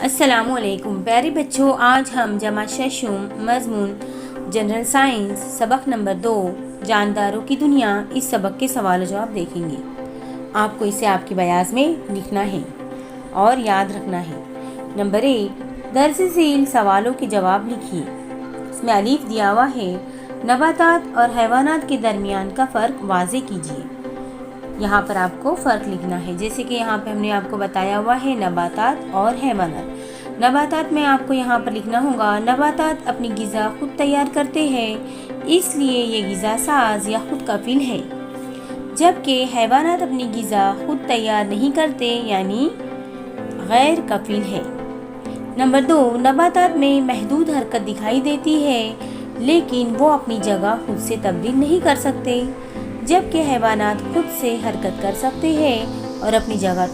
السلام علیکم پیارے بچوں، آج ہم جمع ششم مضمون جنرل سائنس سبق نمبر 2 جانداروں کی دنیا اس سبق کے سوال و جواب دیکھیں گے۔ آپ کو اسے آپ کے بیاض میں لکھنا ہے اور یاد رکھنا ہے۔ نمبر 1، درج ذیل سوالوں کے جواب لکھیے۔ اس میں الف دیا ہوا ہے، نباتات اور حیوانات کے درمیان کا فرق واضح کیجیے۔ یہاں پر آپ کو فرق لکھنا ہے، جیسے کہ یہاں پہ ہم نے آپ کو بتایا ہوا ہے نباتات اور حیوانات۔ نباتات میں آپ کو یہاں پر لکھنا ہوگا، نباتات اپنی غذا خود تیار کرتے ہیں، اس لیے یہ غذا ساز یا خود کفیل ہے، جبکہ حیوانات اپنی غذا خود تیار نہیں کرتے یعنی غیر کفیل ہے۔ نمبر 2، نباتات میں محدود حرکت دکھائی دیتی ہے، لیکن وہ اپنی جگہ خود سے تبدیل نہیں کر سکتے، جبکہ حیوانات خود سے حرکت کر سکتے ہیں اور اپنی جگہ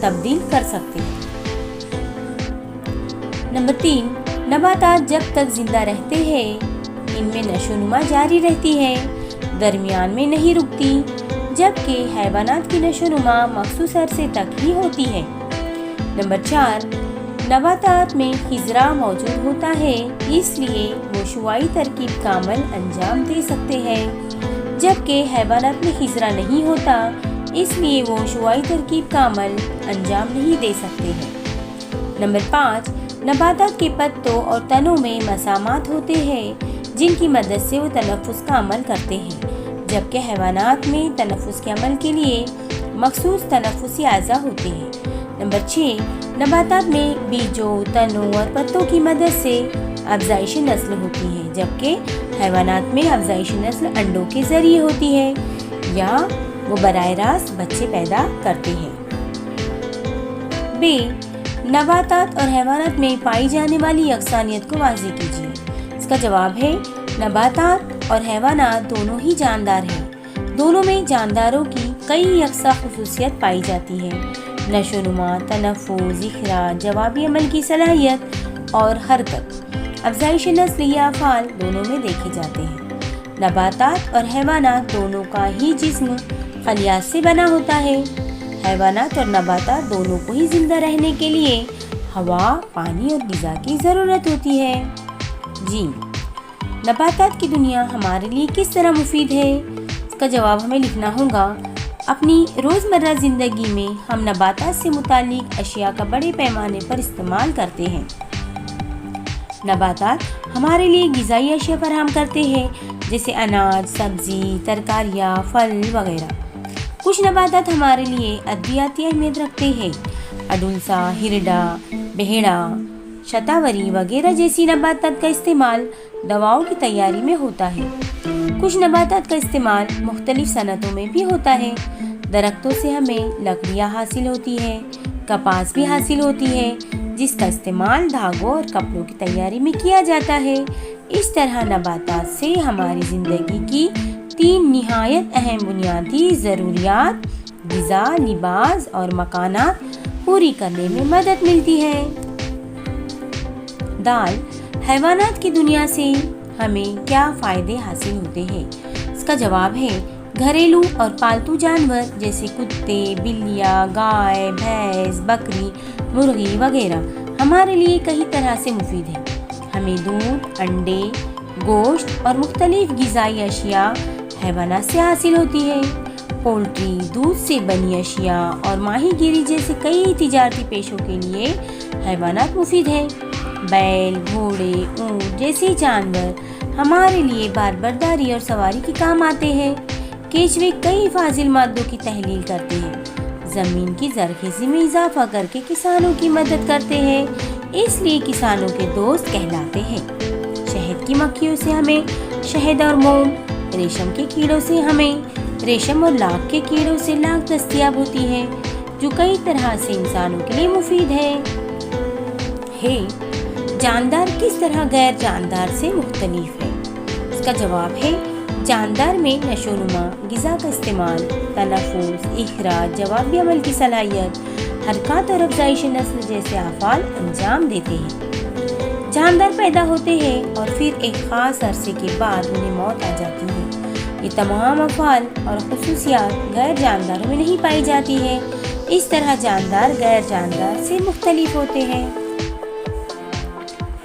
تبدیل کر سکتے ہیں۔ نمبر 3، نباتات جب تک زندہ رہتے ہیں ان میں نشو و نما جاری رہتی ہے، درمیان میں نہیں رکتی، جبکہ حیوانات کی نشو و نما مخصوص عرصے تک ہی ہوتی ہے۔ نمبر 4، نباتات میں خضرہ موجود ہوتا ہے، اس لیے وہ شعاعی ترکیب کا عمل انجام دے سکتے ہیں، جبکہ حیوانات میں خضرہ نہیں ہوتا، اس لیے وہ شعاعی ترکیب کا عمل انجام نہیں دے سکتے ہیں۔ نمبر 5، نباتات کے پتوں اور تنوں میں مسامات ہوتے ہیں، جن کی مدد سے وہ تنفس کا عمل کرتے ہیں، جبکہ حیوانات میں تنفس کے عمل کے لیے مخصوص تنفسی اعضاء ہوتے ہیں۔ نمبر 6، نباتات میں بیجوں، تنوں اور پتوں کی مدد سے افزائش نسل ہوتی ہے، جبکہ حیوانات میں افزائش نسل انڈوں کے ذریعے ہوتی ہے یا وہ براہ راست بچے پیدا کرتے ہیں۔ ب، نباتات اور حیوانات میں پائی جانے والی یکسانیت کو واضح کیجیے۔ اس کا جواب ہے، نباتات اور حیوانات دونوں ہی جاندار ہیں، دونوں میں جانداروں کی کئی یکساں خصوصیت پائی جاتی ہے۔ نشو و نما، تنفس، اخراج، جوابی عمل کی صلاحیت اور حرکت، افزائش نسل یا افعال دونوں میں دیکھے جاتے ہیں۔ نباتات اور حیوانات دونوں کا ہی جسم خلیات سے بنا ہوتا ہے۔ حیوانات اور نباتات دونوں کو ہی زندہ رہنے کے لیے ہوا، پانی اور غذا کی ضرورت ہوتی ہے۔ جی، نباتات کی دنیا ہمارے لیے کس طرح مفید ہے؟ اس کا جواب ہمیں لکھنا ہوگا، اپنی روزمرہ زندگی میں ہم نباتات سے متعلق اشیاء کا بڑے پیمانے پر استعمال کرتے ہیں۔ نباتات ہمارے لیے غذائی اشیاء فراہم کرتے ہیں، جیسے اناج، سبزی، ترکاریاں، پھل وغیرہ۔ کچھ نباتات ہمارے لیے ادویاتی اہمیت رکھتے ہیں۔ اڈولسا، ہرڈا، بہیڑا، شتاوری وغیرہ جیسی نباتات کا استعمال دواؤں کی تیاری میں ہوتا ہے۔ کچھ نباتات کا استعمال مختلف صنعتوں میں بھی ہوتا ہے۔ درختوں سے ہمیں لکڑیاں حاصل ہوتی ہے، کپاس بھی حاصل ہوتی ہے، جس کا استعمال دھاگوں اور کپڑوں کی تیاری میں کیا جاتا ہے۔ اس طرح نباتات سے ہماری زندگی کی 3 نہایت اہم بنیادی ضروریات غذا، لباس اور مکانات پوری کرنے میں مدد ملتی ہے۔ دال، حیوانات کی دنیا سے ہمیں کیا فائدے حاصل ہوتے ہیں؟ اس کا جواب ہے، گھریلو اور پالتو جانور جیسے کتے، بلیاں، گائے، بھینس، بکری، مرغی وغیرہ ہمارے لیے کئی طرح سے مفید ہے۔ ہمیں دودھ، انڈے، گوشت اور مختلف غذائی اشیاء حیوانات سے حاصل ہوتی ہے۔ پولٹری، دودھ سے بنی اشیاء اور ماہی گیری جیسے کئی تجارتی پیشوں کے لیے حیوانات مفید ہیں۔ بیل، گھوڑے، اونٹ جیسے جانور ہمارے لیے بار برداری اور سواری کے کام آتے ہیں۔ کیچوے کئی فاضل مادوں کی تحلیل کرتے ہیں، زمین کی زرخیزی میں اضافہ کر کے کسانوں کی مدد کرتے ہیں، اس لیے کسانوں کے دوست کہلاتے ہیں۔ شہد کی مکھیوں سے ہمیں شہد اور موم، ریشم کے کیڑوں سے ہمیں ریشم اور لاکھ کے کیڑوں سے لاکھ دستیاب ہوتی ہے، جو کئی طرح سے انسانوں کے لیے مفید ہے۔ جاندار کس طرح غیر جاندار سے مختلف ہے؟ اس کا جواب ہے، جاندار میں نشو و نما، غذا کا استعمال، تنفس، اخراج، جوابی عمل کی صلاحیت، حرکات اور افزائش نسل جیسے افعال انجام دیتے ہیں۔ جاندار پیدا ہوتے ہیں اور پھر ایک خاص عرصے کے بعد انہیں موت آ جاتی ہے۔ یہ تمام افعال اور خصوصیات غیر جانداروں میں نہیں پائی جاتی ہے، اس طرح جاندار غیر جاندار سے مختلف ہوتے ہیں۔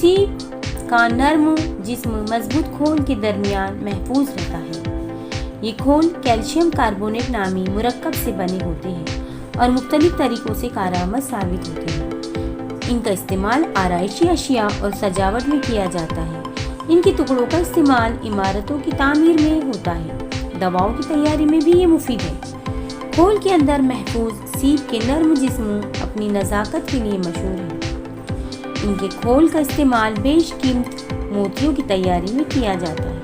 سیب کا نرم جسم مضبوط کھول کے درمیان محفوظ رہتا ہے۔ یہ کھول کیلشیم کاربونیٹ نامی مرکب سے بنے ہوتے ہیں اور مختلف طریقوں سے کارآمد ثابت ہوتے ہیں۔ ان کا استعمال آرائشی اشیاء اور سجاوٹ میں کیا جاتا ہے۔ ان کے ٹکڑوں کا استعمال عمارتوں کی تعمیر میں ہوتا ہے۔ دواؤں کی تیاری میں بھی یہ مفید ہے۔ کھول کے اندر محفوظ سیب کے نرم جسم اپنی نزاکت کے لیے مشہور ہے۔ ان کے کھول کا استعمال بیش قیمت موتیوں کی تیاری میں کیا جاتا ہے۔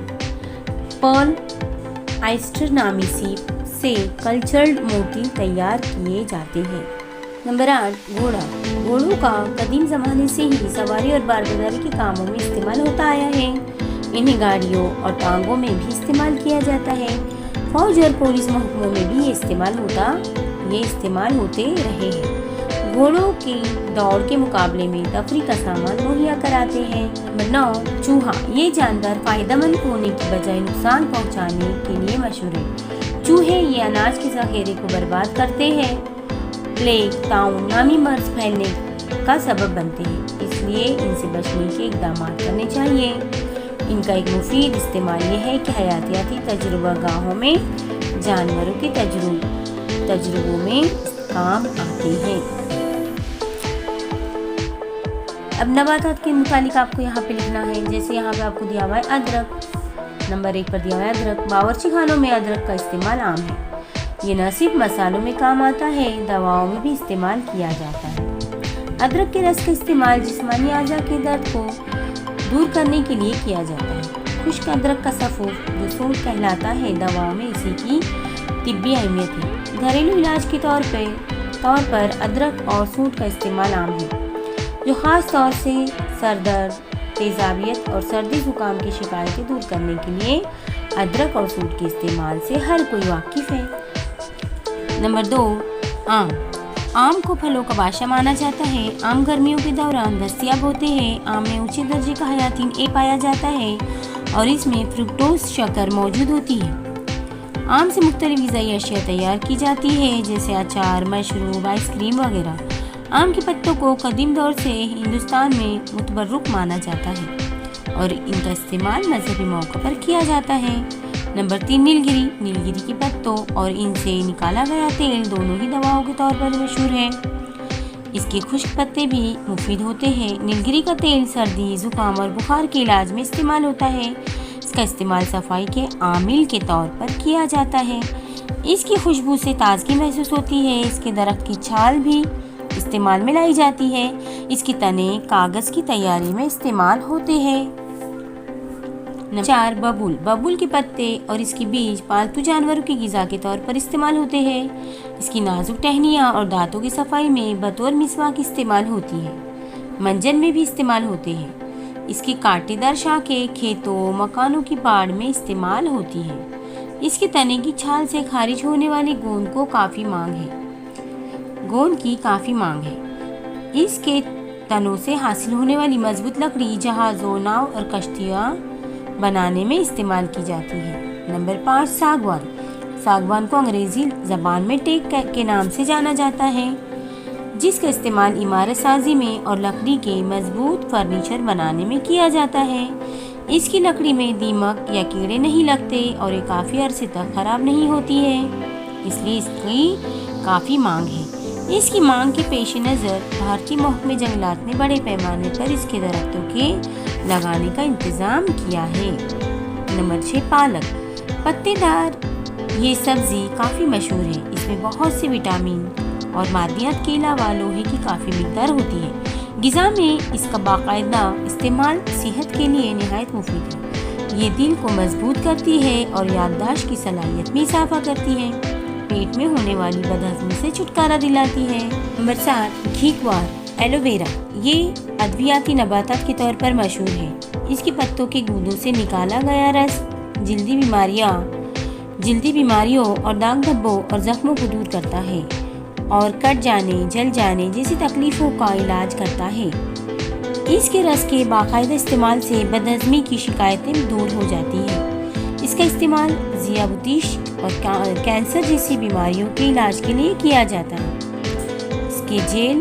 پرل آئسٹر نامی سیب سے کلچرڈ موتی تیار کیے جاتے ہیں۔ نمبر 8 گھوڑا۔ گھوڑوں کا قدیم زمانے سے ہی سواری اور باربرداری کے کاموں میں استعمال ہوتا آیا ہے۔ انہیں گاڑیوں اور ٹانگوں میں بھی استعمال کیا جاتا ہے۔ فوج اور پولیس محکموں میں بھی یہ استعمال ہوتے رہے ہیں۔ گھوڑوں کی دوڑ کے مقابلے میں تفریح کا سامان مہیا کراتے ہیں۔ نمبر 9 چوہا۔ یہ جاندار فائدہ مند ہونے کی بجائے نقصان پہنچانے کے لیے مشہور ہے۔ چوہے یہ اناج کے ذخیرے کو برباد کرتے ہیں۔ پلیگ، طاعون نامی مرض پھیلنے کا سبب بنتے ہیں، اس لیے ان سے بچنے کے اقدامات کرنے چاہیے۔ ان کا ایک مفید استعمال یہ ہے کہ حیاتیاتی تجربہ گاہوں میں جانوروں کے تجربوں میں کام آتے ہیں۔ اب نباتات کے متعلق آپ کو یہاں پہ لکھنا ہے، جیسے یہاں پہ آپ کو دیا ہوا ہے ادرک۔ نمبر 1 پر دیا ہوا ہے ادرک۔ باورچی خانوں میں ادرک کا استعمال عام ہے۔ یہ نہ صرف مسالوں میں کام آتا ہے، دواؤں میں بھی استعمال کیا جاتا ہے۔ ادرک کے رس کا استعمال جسمانی اعضاء کے درد کو دور کرنے کے لیے کیا جاتا ہے۔ خشک ادرک کا صفوف جو سونڈ کہلاتا ہے، دواؤں میں اسی کی طبی اہمیت ہے۔ گھریلو علاج کے طور پر ادرک اور سونڈ کا استعمال عام ہے، جو خاص طور سے سر درد، تیزابیت اور سردی زکام کی شکایتیں دور کرنے کے لیے ادرک اور سونڈ کے استعمال سے ہر کوئی واقف ہے۔ نمبر 2 آم۔ آم کو پھلوں کا بادشاہ مانا جاتا ہے۔ آم گرمیوں کے دوران دستیاب ہوتے ہیں۔ آم میں اونچے درجے کا حیاتین اے پایا جاتا ہے اور اس میں فرکٹوز شکر موجود ہوتی ہے۔ آم سے مختلف غذائی اشیاء تیار کی جاتی ہے، جیسے اچار، مشروب، آئس کریم وغیرہ۔ آم کے پتوں کو قدیم دور سے ہندوستان میں متبرک مانا جاتا ہے اور ان کا استعمال مذہبی موقع پر کیا جاتا ہے۔ نمبر 3 نیلگری۔ نیلگری کے پتوں اور ان سے نکالا گیا تیل دونوں ہی دواؤں کے طور پر مشہور ہے۔ اس کے خشک پتے بھی مفید ہوتے ہیں۔ نیلگری کا تیل سردی، زکام اور بخار کے علاج میں استعمال ہوتا ہے۔ اس کا استعمال صفائی کے عامل کے طور پر کیا جاتا ہے۔ اس کی خوشبو سے تازگی محسوس ہوتی ہے۔ اس کے درخت کی چھال بھی استعمال میں لائی جاتی ہے۔ اس کے تنے کاغذ کی تیاری میں استعمال ہوتے ہیں۔ 4 ببول۔ ببول کے پتے اور اس کی بیج پالتو جانوروں کی غذا کے طور پر استعمال ہوتے ہیں۔ اس کی نازک ٹہنیاں اور دانتوں کی صفائی میں بطور مسواک استعمال ہوتی ہے۔ منجن میں بھی استعمال ہوتے ہیں۔ اس کی کانٹے دار شاخیں کھیتوں، مکانوں کی باڑ میں استعمال ہوتی ہیں۔ اس کے تنے کی چھال سے خارج ہونے والی گوند کی کافی مانگ ہے۔ اس کے تنوں سے حاصل ہونے والی مضبوط لکڑی جہازوں، ناؤ اور کشتیاں بنانے میں استعمال کی جاتی ہے۔ نمبر 5 ساگوان۔ ساگوان کو انگریزی زبان میں ٹیک کے نام سے جانا جاتا ہے، جس کا استعمال عمارت سازی میں اور لکڑی کے مضبوط فرنیچر بنانے میں کیا جاتا ہے۔ اس کی لکڑی میں دیمک یا کیڑے نہیں لگتے اور یہ کافی عرصے تک خراب نہیں ہوتی ہے، اس لیے اس کی کافی مانگ ہے۔ اس کی مانگ کے پیش نظر بھارتی محکمہ جنگلات نے بڑے پیمانے پر اس کے درختوں کے لگانے کا انتظام کیا ہے۔ نمبر 6 پالک۔ پتے دار یہ سبزی کافی مشہور ہے۔ اس میں بہت سے وٹامن اور معدنیات کے علاوہ لوہے کی کافی مقدار ہوتی ہے۔ غذا میں اس کا باقاعدہ استعمال صحت کے لیے نہایت مفید ہے۔ یہ دل کو مضبوط کرتی ہے اور یادداشت کی صلاحیت میں اضافہ کرتی ہے۔ پیٹ میں ہونے والی بدہضمی سے چھٹکارا دلاتی ہے۔ نمبر 7 گھیکوار ایلو ویرا۔ یہ ادویاتی نباتات کے طور پر مشہور ہے۔ اس کے پتوں کے گودوں سے نکالا گیا رس جلدی بیماریوں اور داغ دھبوں اور زخموں کو دور کرتا ہے اور کٹ جانے، جل جانے جیسی تکلیفوں کا علاج کرتا ہے۔ اس کے رس کے باقاعدہ استعمال سے بدہضمی کی شکایتیں دور ہو جاتی ہیں۔ اس کا استعمال ذیابیطس اور کینسر جیسی بیماریوں کے علاج کے لیے کیا جاتا ہے۔ اس کے جیل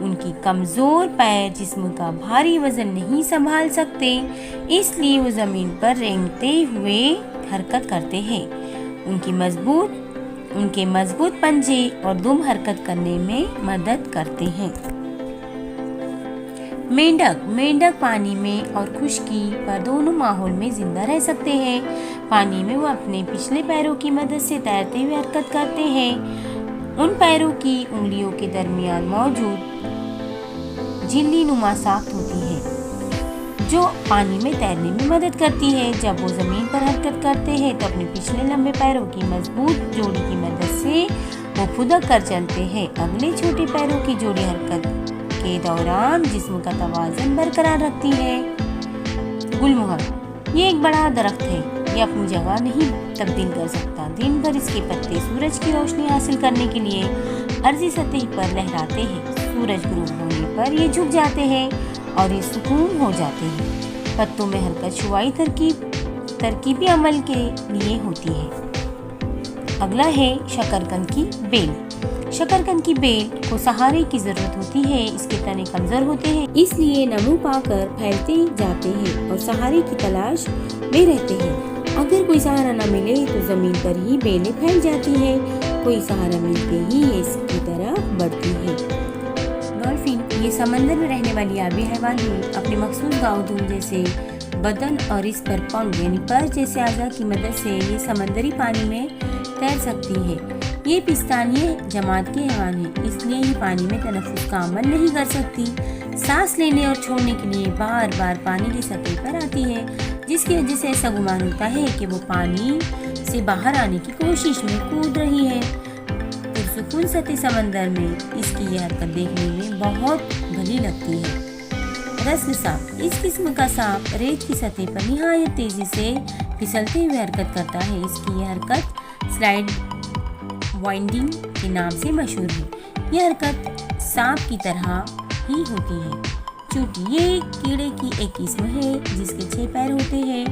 ان کی کمزور پیر جسم کا بھاری وزن نہیں سنبھال سکتے، اس لیے وہ زمین پر رینگتے ہوئے حرکت کرتے ہیں۔ ان کے مضبوط پنجے اور دم حرکت کرنے میں مدد کرتے ہیں۔ مینڈک پانی میں اور خشکی پر دونوں ماحول میں زندہ رہ سکتے ہیں۔ پانی میں وہ اپنے پچھلے پیروں کی مدد سے تیرتے ہوئے حرکت کرتے ہیں۔ ان پیروں کی انگلیوں کے درمیان موجود جھلی نما ساخت ہوتی ہے جو پانی میں تیرنے میں مدد کرتی ہے۔ جب وہ زمین پر حرکت کرتے ہیں تو اپنے پچھلے لمبے پیروں کی مضبوط جوڑی کی مدد سے وہ پھدک کر چلتے ہیں۔ اگلے چھوٹے پیروں کی جوڑی حرکت کے دوران جسم کا توازن برقرار رکھتی ہے۔ گل مہر یہ ایک بڑا درخت ہے، یہ اپنی جگہ نہیں تبدیل کر سکتا۔ دن بھر اس کے پتے سورج کی روشنی حاصل کرنے کے لیے عرضی سطح پر لہراتے ہیں۔ سورج غروب ہونے پر یہ جھک جاتے ہیں اور یہ سکون ہو جاتے ہیں۔ پتوں میں حرکت شعاعی ترکیبی عمل کے لیے ہوتی ہے۔ اگلا ہے شکرقند کی بیل۔ شکرقند کی بیل کو سہارے کی ضرورت ہوتی ہے۔ اس کے تنے کمزور ہوتے ہیں، اس لیے نمو پا کر پھیلتے جاتے ہیں اور سہارے کی تلاش میں رہتے ہیں۔ اگر کوئی سہارا نہ ملے تو زمین پر ہی بیلیں پھیل جاتی ہیں، کوئی سہارا ملتے ہی یہ اس کی طرف بڑھتی ہے۔ ڈولفن یہ سمندر میں رہنے والی آبی حیوان ہے۔ اپنے مخصوص گاؤدون جیسے بدن اور اس پر پنکھ یعنی پر جیسے اعضاء کی مدد سے یہ سمندری پانی میں تیر سکتی ہے۔ یہ پستانیہ جماعت کے حیوان ہے، اس لیے یہ پانی میں تنفس کا عمل نہیں کر سکتی۔ سانس لینے اور چھوڑنے کے لیے بار بار پانی کی سطح پر آتی ہے، جس کی وجہ سے ایسا گمان ہوتا ہے کہ وہ پانی سے باہر آنے کی کوشش میں کود رہی ہے۔ پرسکون سطح سمندر میں اس کی یہ حرکت دیکھنے میں بہت بھلی لگتی ہے۔ رسل سانپ اس قسم کا سانپ ریت کی سطح پر نہایت تیزی سے پھسلتے ہوئے حرکت کرتا ہے۔ اس کی یہ حرکت سلائڈ وائنڈنگ کے نام سے مشہور ہے۔ یہ حرکت سانپ کی طرح ہی ہوتی ہے۔ چونٹی یہ کیڑے کی ایک قسم ہے جس کے 6 پیر ہوتے ہیں۔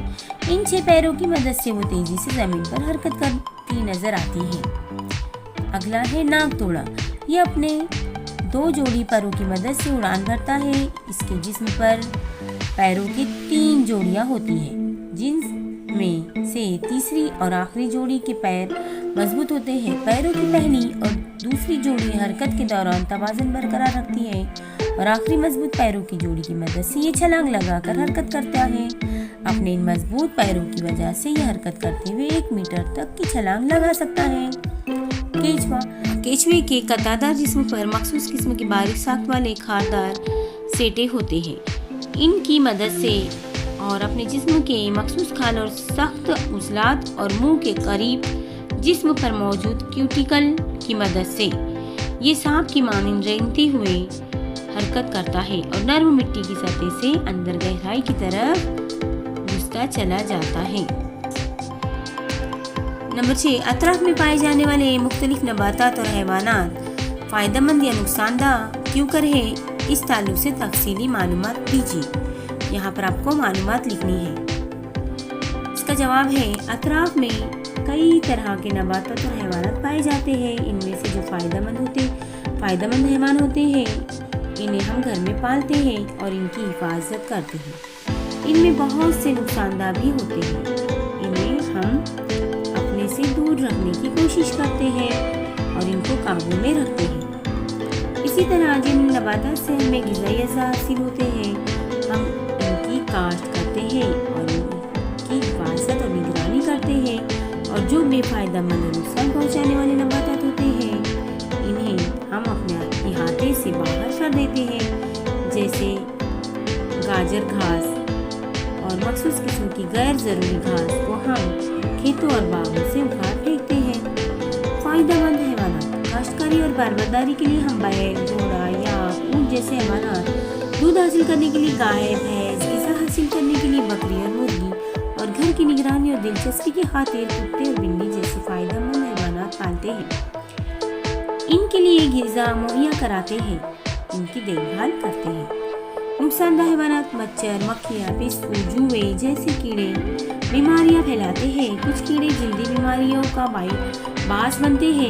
ان 6 پیروں کی مدد سے وہ تیزی سے زمین پر حرکت کرتی نظر آتی ہے۔ اگلا ہے ناگ توڑا۔ یہ اپنے 2 جوڑی پروں کی مدد سے اڑان بھرتا ہے۔ اس کے جسم پر پیروں کی 3 جوڑیاں ہوتی ہیں، جن میں سے تیسری اور آخری جوڑی کے پیر مضبوط ہوتے ہیں۔ پیروں کی پہلی اور دوسری جوڑی حرکت کے دوران توازن برقرار رکھتی ہے اور آخری مضبوط پیروں کی جوڑی کی مدد سے یہ چھلانگ لگا کر حرکت کرتا ہے۔ اپنے ان مضبوط پیروں کی وجہ سے یہ حرکت کرتے ہوئے 1 میٹر تک کی چھلانگ لگا سکتا ہے۔ کیچوے کے قطعدار جسم پر مخصوص قسم کے باریک ساخت والے خاردار سیٹے ہوتے ہیں۔ ان کی مدد سے اور اپنے جسم کے مخصوص کھال اور سخت عضلات اور منہ کے قریب جسم پر موجود کیوٹیکل کی مدد سے یہ سانپ کی مانند رینگتے ہوئے حرکت کرتا ہے اور نرم مٹی کی سطح سے اندر گہرائی کی طرف گھستا چلا جاتا ہے۔ نمبر 6، اطراف میں پائے جانے والے مختلف نباتات اور حیوانات فائدہ مند یا نقصان دہ کیوں کر ہے، اس تعلق سے تفصیلی معلومات دیجیے۔ یہاں پر آپ کو معلومات لکھنی ہے۔ اس کا جواب ہے اطراف میں کئی طرح کے نباتات اور حیوانات پائے جاتے ہیں۔ ان میں سے جو فائدہ مند حیوان ہوتے ہیں انہیں ہم گھر میں پالتے ہیں اور ان کی حفاظت کرتے ہیں۔ ان میں بہت سے نقصان دہ بھی ہوتے ہیں، انہیں ہم اپنے سے دور رکھنے کی کوشش کرتے ہیں اور ان کو قابو میں رکھتے ہیں۔ اسی طرح جن نباتات سے ہمیں غذائی اجزاء حاصل ہوتے ہیں ہم ان کی کاشت کرتے ہیں اور ان کی حفاظت اور نگرانی کرتے ہیں، اور جو بے فائدہ مند اور نقصان پہنچانے والے نباتات ہوتے ہیں انہیں ہم اپنے احاطے سے باہر کر دیتے ہیں، جیسے گاجر گھاس اور مخصوص قسم کی غیر ضروری گھاس کو ہم کھیتوں اور باغوں سے اکھاڑ پھینکتے ہیں۔ فائدہ مند حیوانات کاشتکاری اور باروبرداری کے لیے ہم بیل، گھوڑا یا اونٹ جیسے حیوانات، دودھ حاصل کرنے کے لیے گائے، بھینس، غذا حاصل کرنے کے لیے بکری اور مرغی، اور گھر کی نگرانی اور دلچسپی کی خاطر کتے اور بلی جیسے فائدہ مند حیوانات پالتے ہیں۔ ان کے لیے غذا مہیا کراتے ہیں، ان کی دیکھ بھال کرتے ہیں۔ نقصان دہ حیوانات مچھر، مکھیاں، پسو، جوئے جیسے کیڑے بیماریاں پھیلاتے ہیں۔ کچھ کیڑے جلدی بیماریوں کا باعث بنتے ہیں۔